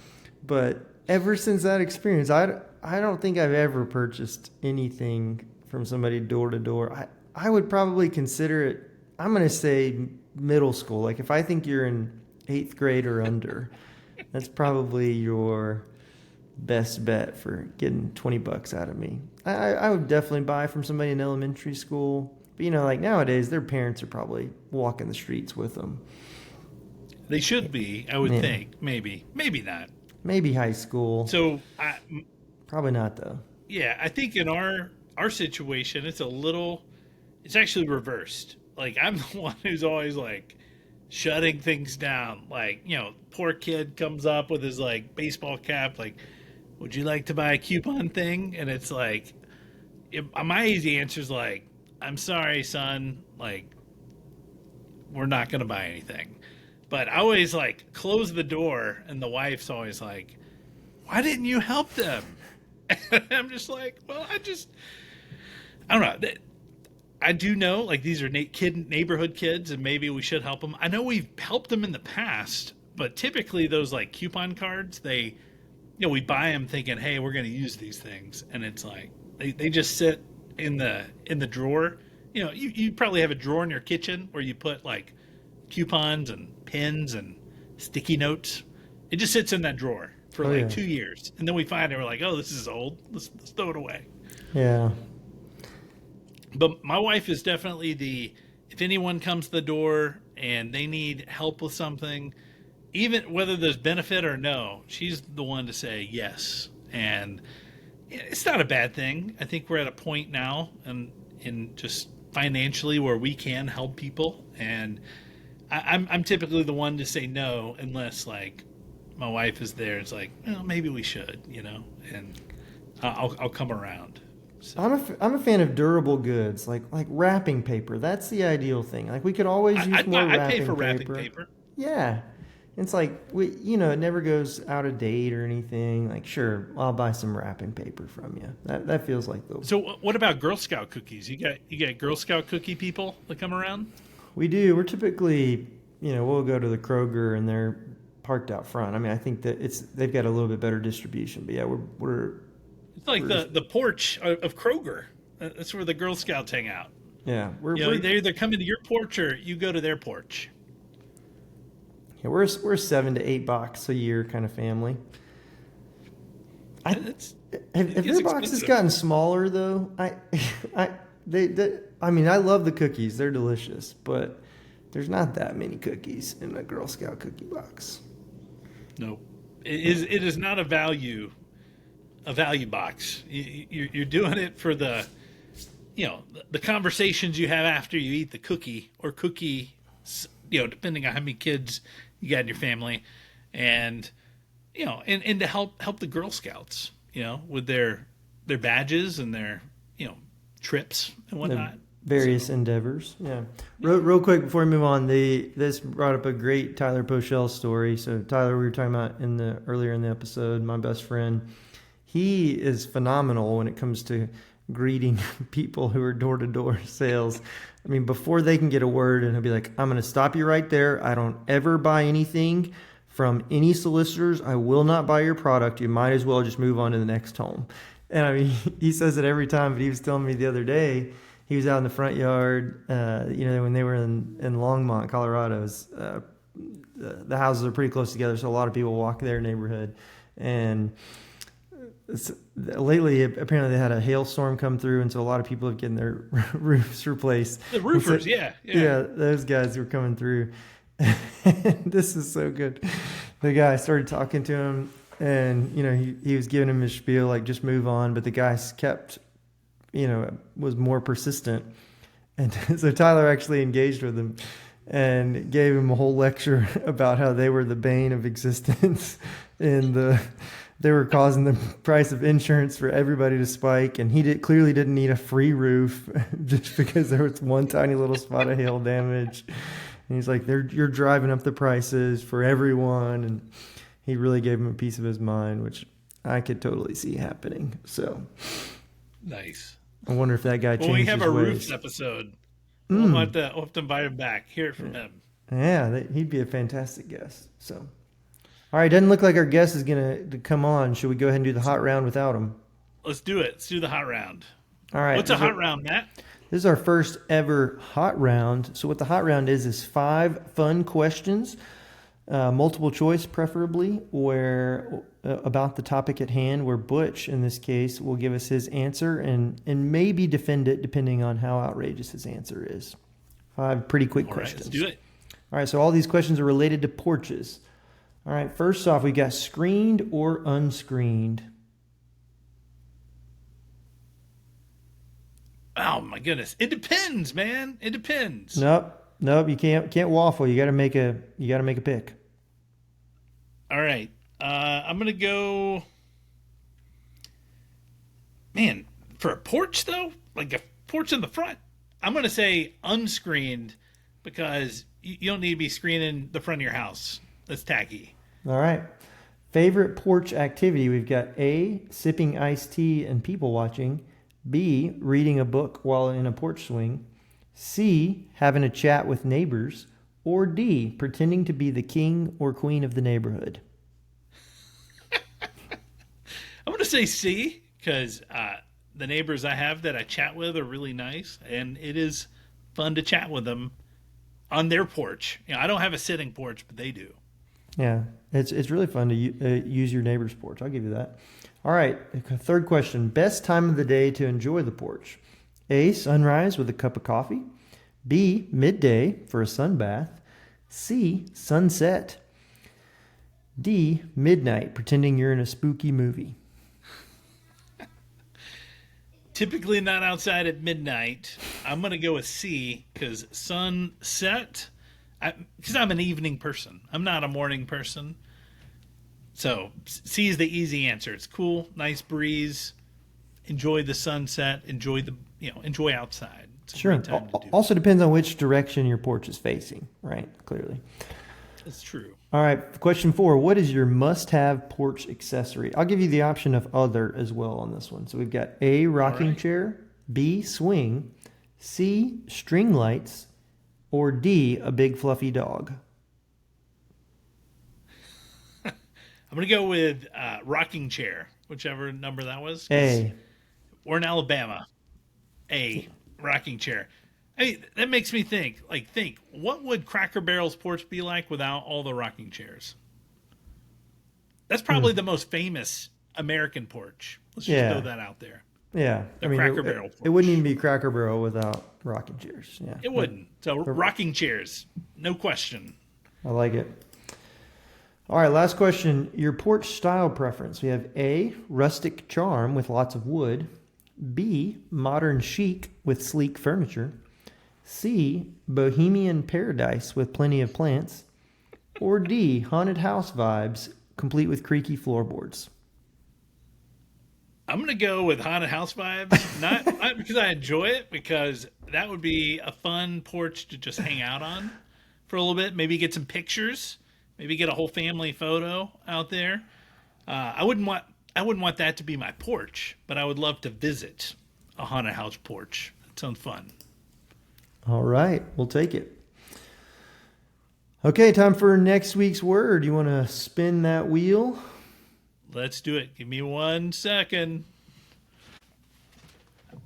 B: But ever since that experience, I don't think I've ever purchased anything from somebody door to door. I would probably consider it, I'm going to say middle school. Like if I think you're in 8th grade or under, that's probably your best bet for getting $20 out of me. I would definitely buy from somebody in elementary school. But like nowadays, their parents are probably walking the streets with them.
A: They should be, I would think. Maybe not.
B: Maybe high school.
A: So
B: probably not though.
A: Yeah, I think in our situation, it's actually reversed. Like I'm the one who's always like shutting things down. Like, poor kid comes up with his like baseball cap, like, would you like to buy a coupon thing? And it's like, my easy answer is like, I'm sorry, son. Like, we're not going to buy anything. But I always like close the door, and the wife's always like, why didn't you help them? And I'm just like, well, I don't know. I do know, like, these are neighborhood kids, and maybe we should help them. I know we've helped them in the past, but typically those like coupon cards, we buy them thinking, hey, we're going to use these things, and it's like they just sit in the drawer. You probably have a drawer in your kitchen where you put like coupons and pins and sticky notes. It just sits in that drawer for 2 years, and then we find it. We're like, oh, this is old. Let's throw it away.
B: Yeah.
A: But my wife is definitely if anyone comes to the door and they need help with something, even whether there's benefit or no, she's the one to say yes. And it's not a bad thing. I think we're at a point now and in just financially where we can help people. And I'm typically the one to say no unless like my wife is there. It's like, well, maybe we should, and I'll come around. So.
B: I'm a fan of durable goods, like wrapping paper. That's the ideal thing. Like we could always use more wrapping paper.
A: I pay for wrapping paper.
B: Yeah, it's like it never goes out of date or anything. Like sure, I'll buy some wrapping paper from you. That feels like the.
A: So what about Girl Scout cookies? You got Girl Scout cookie people that come around?
B: We do. We're typically we'll go to the Kroger and they're parked out front. I mean I think that they've got a little bit better distribution. But yeah, we're
A: It's like the porch of Kroger. That's where the Girl Scouts hang out.
B: Yeah,
A: they either come into your porch or you go to their porch.
B: Yeah, we're $7 to $8 a year kind of family. Have their boxes gotten smaller though? I love the cookies; they're delicious, but there's not that many cookies in a Girl Scout cookie box.
A: No, it is not a value box. You're doing it for the conversations you have after you eat the cookie or cookies, depending on how many kids you got in your family, and and to help the Girl Scouts, with their badges and their trips and whatnot.
B: Various endeavors. Yeah. Real quick before we move on, this brought up a great Tyler Pochell story. So Tyler, we were talking about earlier in the episode, my best friend. He is phenomenal when it comes to greeting people who are door-to-door sales. I mean, before they can get a word, and he'll be like, I'm going to stop you right there. I don't ever buy anything from any solicitors. I will not buy your product. You might as well just move on to the next home. And I mean, he says it every time, but he was telling me the other day, he was out in the front yard. When they were in Longmont, Colorado, the houses are pretty close together, so a lot of people walk their neighborhood. And lately, apparently, they had a hailstorm come through, and so a lot of people have getting their roofs replaced.
A: The roofers,
B: So,
A: yeah.
B: those guys were coming through. This is so good. The guy started talking to him, and he was giving him his spiel, like just move on. But the guy kept, was more persistent, and so Tyler actually engaged with him and gave him a whole lecture about how they were the bane of existence, and they were causing the price of insurance for everybody to spike, and he clearly didn't need a free roof just because there was one tiny little spot of hail damage. And he's like, you're driving up the prices for everyone. And he really gave him a piece of his mind, which I could totally see happening. So
A: nice.
B: I wonder if that guy changed his ways.
A: When we have our roofs episode, we'll have to invite him back. Hear it from him.
B: Yeah, he'd be a fantastic guest. So, all right, doesn't look like our guest is going to come on. Should we go ahead and do the hot round without him?
A: Let's do it. Let's do the hot round.
B: All right.
A: What's a hot round, Matt?
B: This is our first ever hot round. So what the hot round is 5 fun questions, multiple choice preferably, where about the topic at hand, where Butch, in this case, will give us his answer and maybe defend it depending on how outrageous his answer is. 5 pretty quick questions.
A: Let's do it.
B: All right, so all these questions are related to porches. All right, first off, we got screened or unscreened.
A: Oh my goodness! It depends, man. It depends.
B: Nope. You can't waffle. You got to make a pick.
A: All right. I'm gonna go. Man, for a porch though, like a porch in the front, I'm gonna say unscreened because you don't need to be screening the front of your house. That's tacky.
B: All right. Favorite porch activity? We've got A, sipping iced tea and people watching. B, reading a book while in a porch swing. C, having a chat with neighbors. Or D, pretending to be the king or queen of the neighborhood.
A: I'm going to say C because the neighbors I have that I chat with are really nice, and it is fun to chat with them on their porch. I don't have a sitting porch, but they do.
B: Yeah, it's really fun to use your neighbor's porch. I'll give you that. All right, third question. Best time of the day to enjoy the porch? A, sunrise with a cup of coffee. B, midday for a sun bath. C, sunset. D, midnight, pretending you're in a spooky movie.
A: Typically not outside at midnight. I'm going to go with C because sunset, because I'm an evening person. I'm not a morning person. So C is the easy answer. It's cool, nice breeze. Enjoy the sunset. Enjoy outside. It's
B: Sure. Also depends on which direction your porch is facing, right? Clearly.
A: It's true.
B: All right. Question 4. What is your must-have porch accessory? I'll give you the option of other as well on this one. So we've got A, rocking chair, B, swing, C, string lights, or D, a big fluffy dog.
A: I'm going to go with rocking chair, whichever number that was.
B: A.
A: We're in Alabama. A, rocking chair. Hey, that makes me think, what would Cracker Barrel's porch be like without all the rocking chairs? That's probably the most famous American porch. Let's just throw that out there.
B: Yeah.
A: Cracker Barrel porch.
B: It wouldn't even be Cracker Barrel without rocking chairs. Yeah.
A: It wouldn't. So rocking chairs, no question.
B: I like it. All right, last question. Your porch style preference. We have A, rustic charm with lots of wood. B, modern chic with sleek furniture. C, bohemian paradise with plenty of plants. Or D, haunted house vibes complete with creaky floorboards.
A: I'm going to go with haunted house vibes, not because I enjoy it, because that would be a fun porch to just hang out on for a little bit, maybe get some pictures. Maybe get a whole family photo out there. I wouldn't want that to be my porch, but I would love to visit a haunted house porch. That sounds fun.
B: All right, we'll take it. Okay, time for next week's word. You want to spin that wheel?
A: Let's do it. Give me 1 second.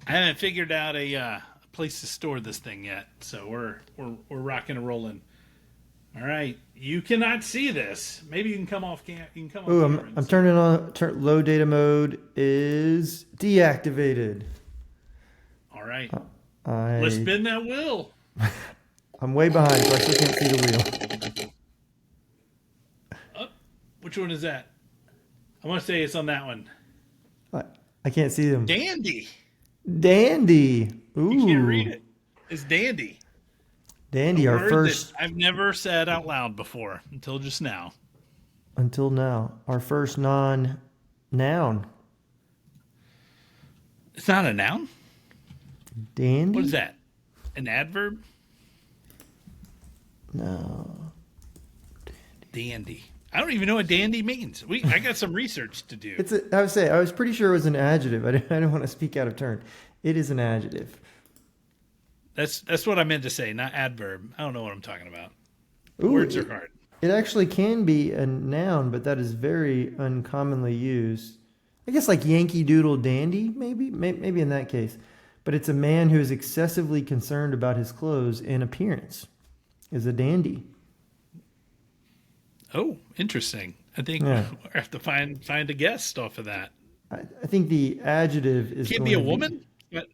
A: I haven't figured out a place to store this thing yet, so we're rocking and rolling. All right, you cannot see this. Maybe you can come off You can come off.
B: Ooh,
A: camera and
B: I'm
A: see.
B: turning on. Low data mode is deactivated.
A: All right,
B: I
A: let's spin that wheel.
B: I'm way behind, so I still can't see the wheel.
A: Oh, which one is that? I want to say it's on that one.
B: I can't see them.
A: Dandy.
B: Dandy. Ooh.
A: You can't read it. It's dandy.
B: Dandy,
A: A
B: our
A: word
B: first
A: that I've never said out loud before until just now.
B: until now, our first non-noun.
A: It's not a noun.
B: Dandy.
A: What is that? An adverb?
B: No.
A: Dandy. I don't even know what dandy means. I got some research to do.
B: I would say I was pretty sure it was an adjective. I don't want to speak out of turn. It is an adjective.
A: That's what I meant to say, not adverb. I don't know what I'm talking about.
B: Ooh,
A: Words are hard.
B: It actually can be a noun, but that is very uncommonly used. I guess like Yankee Doodle Dandy, maybe in that case. But it's a man who is excessively concerned about his clothes and appearance. Is a dandy.
A: Oh, interesting. I think
B: Yeah.
A: we'll have to find a guest off of that.
B: I think the adjective is
A: Can't
B: going
A: be a
B: to
A: woman? But,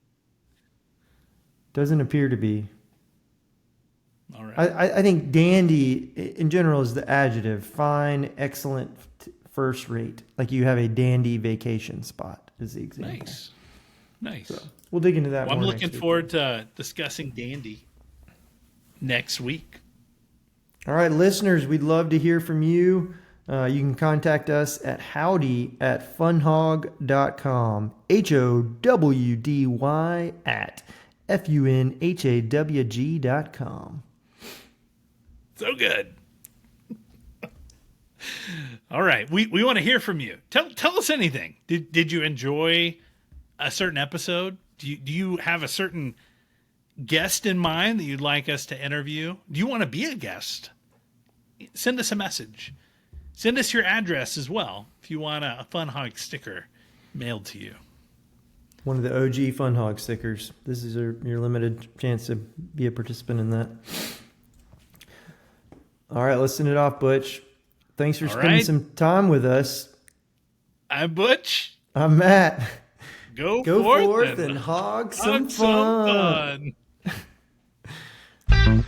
B: doesn't appear to be.
A: all right.
B: I think dandy in general is the adjective. Fine, excellent, first rate. Like you have a dandy vacation spot is the example.
A: Nice.
B: So we'll dig into that
A: Well, I'm
B: more
A: looking
B: next week.
A: forward to discussing dandy next week.
B: All right, listeners, we'd love to hear from you. You can contact us at howdy@funhawg.com. HOWDY at FUNHAWG.com.
A: So good. All right. We want to hear from you. Tell us anything. Did you enjoy a certain episode? Do you have a certain guest in mind that you'd like us to interview? Do you want to be a guest? Send us a message. Send us your address as well if you want a Fun Hog sticker mailed to you.
B: One of the OG Fun Hog stickers. This is your limited chance to be a participant in that. All right, let's send it off, Butch. Thanks for spending some time with us.
A: I'm Butch.
B: I'm Matt.
A: Go
B: forth and hog some fun.
A: fun.